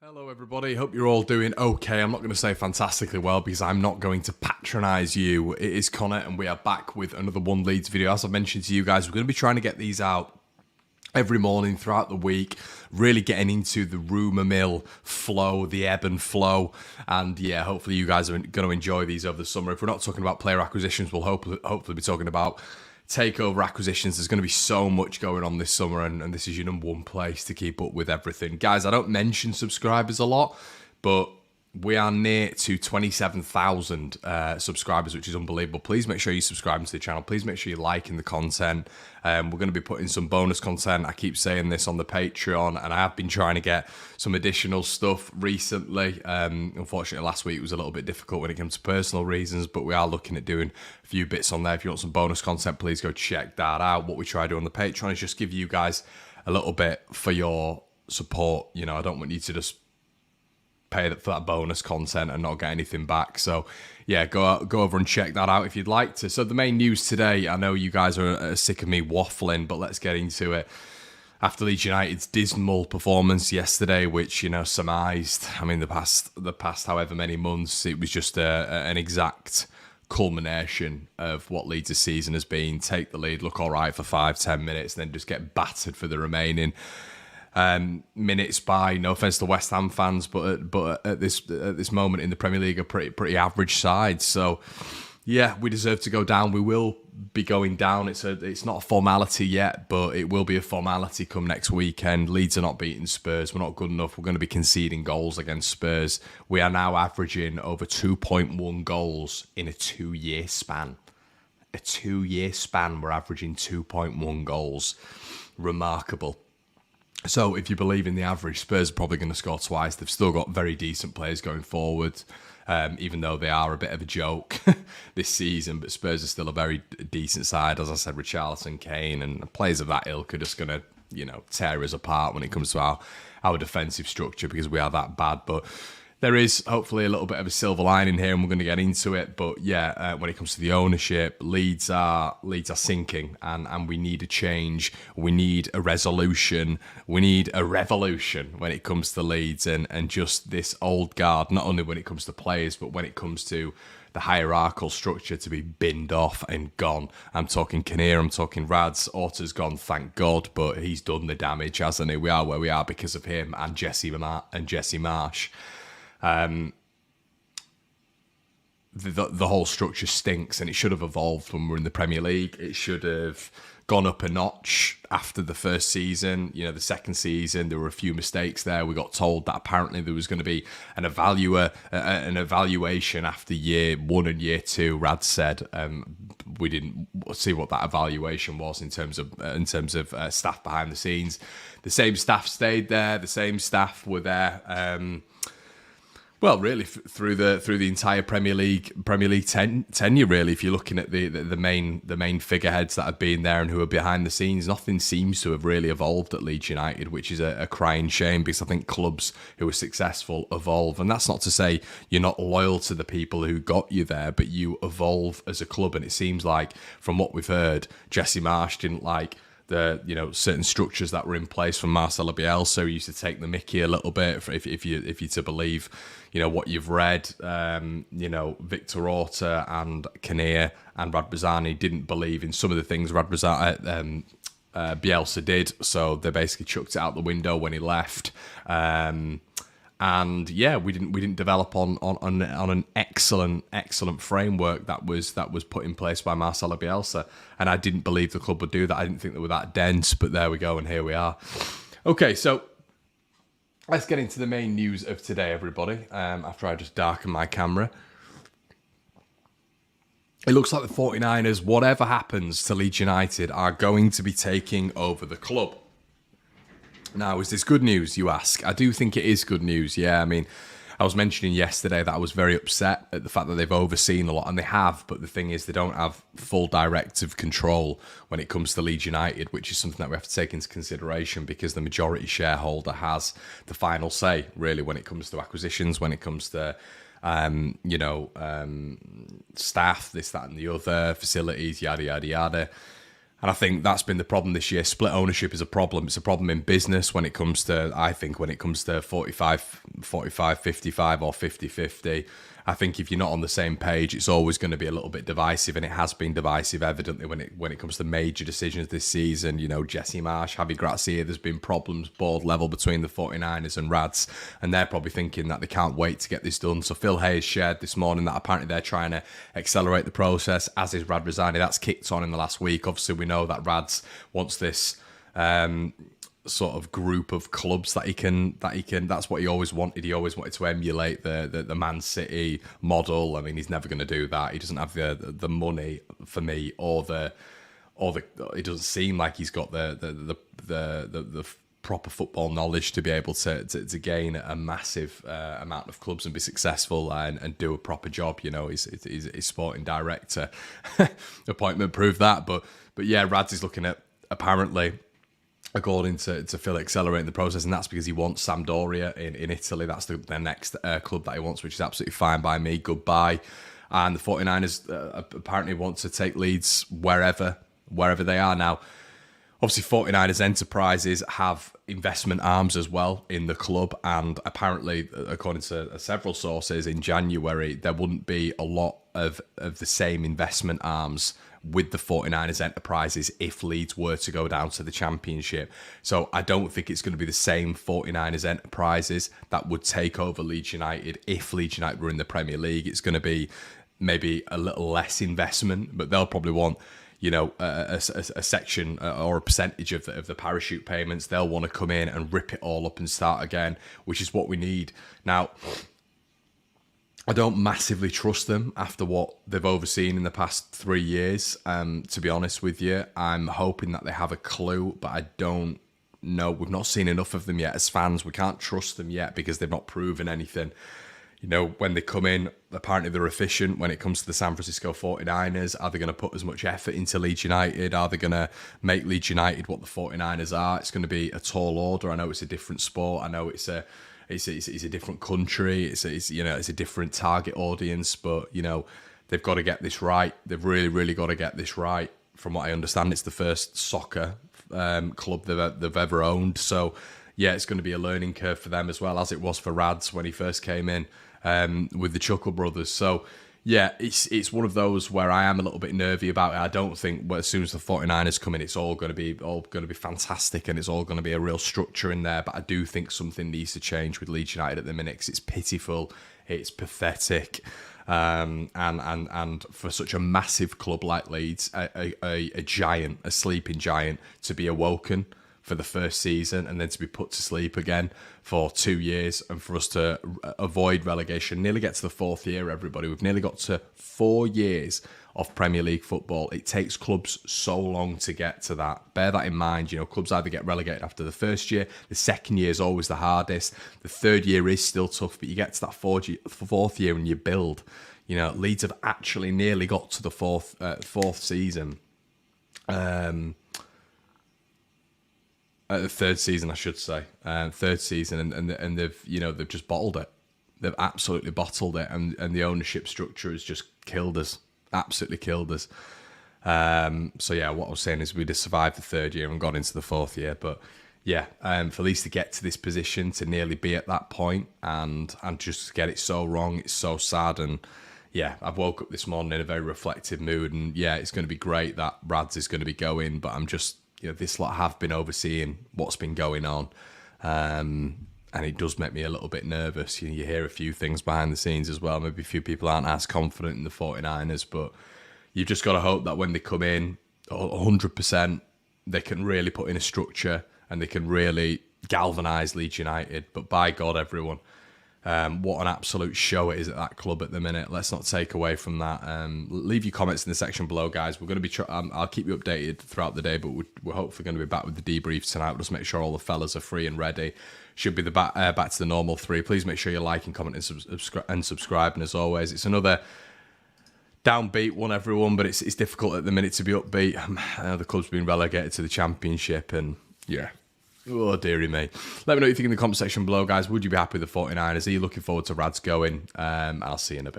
Hello everybody, hope you're all doing okay. I'm not going to say fantastically well because I'm not going to patronise you. It is Connor and we are back with another One Leeds video. As I mentioned to you guys, we're going to be trying to get these out every morning throughout the week, really getting into the rumour mill flow, the ebb and flow. And yeah, hopefully you guys are going to enjoy these over the summer. If we're not talking about player acquisitions, we'll hopefully be talking about takeover acquisitions. There's going to be so much going on this summer, and this is your number one place to keep up with everything. Guys, I don't mention subscribers a lot, but we are near to 27,000 subscribers, which is unbelievable. Please make sure you subscribe to the channel. Please make sure you're liking the content. We're going to be putting some bonus content. I keep saying this on the Patreon, and I have been trying to get some additional stuff recently. Unfortunately, last week was a little bit difficult when it comes to personal reasons, but we are looking at doing a few bits on there. If you want some bonus content, please go check that out. What we try to do on the Patreon is just give you guys a little bit for your support. You know, I don't want you to just pay for that bonus content and not get anything back. So yeah, go over and check that out if you'd like to. So the main news today, I know you guys are sick of me waffling, but let's get into it. After Leeds United's dismal performance yesterday, which, you know, surmised, I mean, the past however many months, it was just an exact culmination of what Leeds' season has been. Take the lead, look all right for 5-10 minutes, then just get battered for the remaining minutes by, no offense to West Ham fans, but at this moment in the Premier League, a pretty average side. So yeah, we deserve to go down. We will be going down. It's not a formality yet, but it will be a formality come next weekend. Leeds are not beating Spurs. We're not good enough. We're going to be conceding goals against Spurs. We are now averaging over 2.1 goals in a 2-year span. A 2-year span, we're averaging 2.1 goals. Remarkable. So if you believe in the average, Spurs are probably going to score twice. They've still got very decent players going forward, even though they are a bit of a joke this season. But Spurs are still a very decent side. As I said, Richarlison, Kane, and players of that ilk are just going to, you know, tear us apart when it comes to our defensive structure because we are that bad. But there is hopefully a little bit of a silver lining here, and we're going to get into it. But yeah, when it comes to the ownership, Leeds are sinking, and we need a change. We need a resolution. We need a revolution when it comes to Leeds, and just this old guard, not only when it comes to players, but when it comes to the hierarchical structure, to be binned off and gone. I'm talking Kinnear, I'm talking Rads. Orta's gone, thank God, but he's done the damage, hasn't he? We are where we are because of him and Jesse Marsh. The whole structure stinks, and it should have evolved when we were in the Premier League. It should have gone up a notch after the first season. You know, the second season, there were a few mistakes there. We got told that apparently there was going to be an evaluation after year 1 and year 2. Rad said we didn't see what that evaluation was in terms of staff behind the scenes. The same staff stayed there. The same staff were there. Well, really, through the entire Premier League tenure, really, if you're looking at the main figureheads that have been there and who are behind the scenes, nothing seems to have really evolved at Leeds United, which is a crying shame, because I think clubs who are successful evolve, and that's not to say you're not loyal to the people who got you there, but you evolve as a club. And it seems like, from what we've heard, Jesse Marsh didn't like the, you know, certain structures that were in place from Marcelo Bielsa, who used to take the mickey a little bit, if you're to believe, you know, what you've read. You know, Victor Orta and Kinnear and Radrizzani didn't believe in some of the things Bielsa did, so they basically chucked it out the window when he left. And yeah, we didn't develop on an excellent framework that was put in place by Marcelo Bielsa, and I didn't believe the club would do that. I didn't think they were that dense, but there we go, and here we are. Okay, so let's get into the main news of today, everybody. After I just darken my camera, it looks like the 49ers, whatever happens to Leeds United, are going to be taking over the club. Now, is this good news, you ask? I do think it is good news, yeah. I mean, I was mentioning yesterday that I was very upset at the fact that they've overseen a lot, and they have, but the thing is, they don't have full directive control when it comes to Leeds United, which is something that we have to take into consideration, because the majority shareholder has the final say, really, when it comes to acquisitions, when it comes to staff, this, that, and the other, facilities, yada, yada, yada. And I think that's been the problem this year. Split ownership is a problem. It's a problem in business when it comes to, I think, when it comes to 45, 55 or 50-50. I think if you're not on the same page, it's always going to be a little bit divisive, and it has been divisive, evidently, when it comes to major decisions this season. You know, Jesse Marsh, Javi Gracia, there's been problems board level between the 49ers and Rads, and they're probably thinking that they can't wait to get this done. So Phil Hayes shared this morning that apparently they're trying to accelerate the process, as is Radrizzani. That's kicked on in the last week. Obviously, we know that Rads wants this sort of group of clubs that he can that's what he always wanted. He always wanted to emulate the Man City model. I mean, he's never going to do that. He doesn't have the money for me, or the it doesn't seem like he's got the proper football knowledge to be able to gain a massive amount of clubs and be successful and do a proper job. You know, his sporting director appointment proved that. But yeah, Rads is looking at, apparently, according to Phil, accelerating the process, and that's because he wants Sampdoria in Italy. That's the next club that he wants, which is absolutely fine by me. Goodbye. And the 49ers apparently want to take Leeds wherever they are now. Obviously, 49ers Enterprises have investment arms as well in the club, and apparently, according to several sources, in January, there wouldn't be a lot of the same investment arms with the 49ers Enterprises if Leeds were to go down to the Championship. So I don't think it's going to be the same 49ers Enterprises that would take over Leeds United if Leeds United were in the Premier League. It's going to be maybe a little less investment, but they'll probably want, you know, a section or a percentage of the parachute payments. They'll want to come in and rip it all up and start again, which is what we need. Now, I don't massively trust them after what they've overseen in the past 3 years, to be honest with you. I'm hoping that they have a clue, but I don't know. We've not seen enough of them yet as fans. We can't trust them yet because they've not proven anything. You know, when they come in, apparently they're efficient when it comes to the San Francisco 49ers. Are they going to put as much effort into Leeds United? Are they going to make Leeds United what the 49ers are? It's going to be a tall order. I know it's a different sport. I know it's a different country. It's a different target audience, but you know, they've got to get this right. They've really got to get this right. From what I understand, it's the first soccer club they've ever owned. So yeah, it's going to be a learning curve for them as well, as it was for Rads when he first came in with the Chuckle Brothers. So yeah, it's one of those where I am a little bit nervy about it. I don't think as soon as the 49ers come in, it's all going to be fantastic and it's all going to be a real structure in there. But I do think something needs to change with Leeds United at the minute, 'cause it's pitiful, it's pathetic, and for such a massive club like Leeds, a giant, a sleeping giant, to be awoken for the first season and then to be put to sleep again for 2 years, and for us to avoid relegation, nearly get to the fourth year, everybody. We've nearly got to 4 years of Premier League football. It takes clubs so long to get to that. Bear that in mind. You know, clubs either get relegated after the first year, the second year is always the hardest, the third year is still tough, but you get to that fourth year and you build. You know, Leeds have actually nearly got to the fourth season. The third season, I should say, third season, and they've just bottled it. They've absolutely bottled it, and the ownership structure has just killed us, absolutely killed us. So yeah, what I was saying is we'd have survived the third year and got into the fourth year, but yeah, for Leeds to get to this position, to nearly be at that point, and just get it so wrong, it's so sad. And yeah, I've woke up this morning in a very reflective mood, and yeah, it's going to be great that Rads is going to be going, but I'm just, you know, this lot have been overseeing what's been going on, and it does make me a little bit nervous. You hear a few things behind the scenes as well. Maybe a few people aren't as confident in the 49ers, but you've just got to hope that when they come in, 100%, they can really put in a structure and they can really galvanise Leeds United. But by God, everyone, what an absolute show it is at that club at the minute. Let's not take away from that. Leave your comments in the section below, guys. We're going to be I'll keep you updated throughout the day, but we're hopefully going to be back with the debrief tonight. We'll just make sure all the fellas are free and ready. Should be the back to the normal 3. Please make sure you like and comment and subscribe. And as always, it's another downbeat one, everyone, but it's difficult at the minute to be upbeat. The club's been relegated to the Championship, and yeah. Oh, dearie me. Let me know what you think in the comment section below, guys. Would you be happy with the 49ers? Are you looking forward to Rads going? I'll see you in a bit.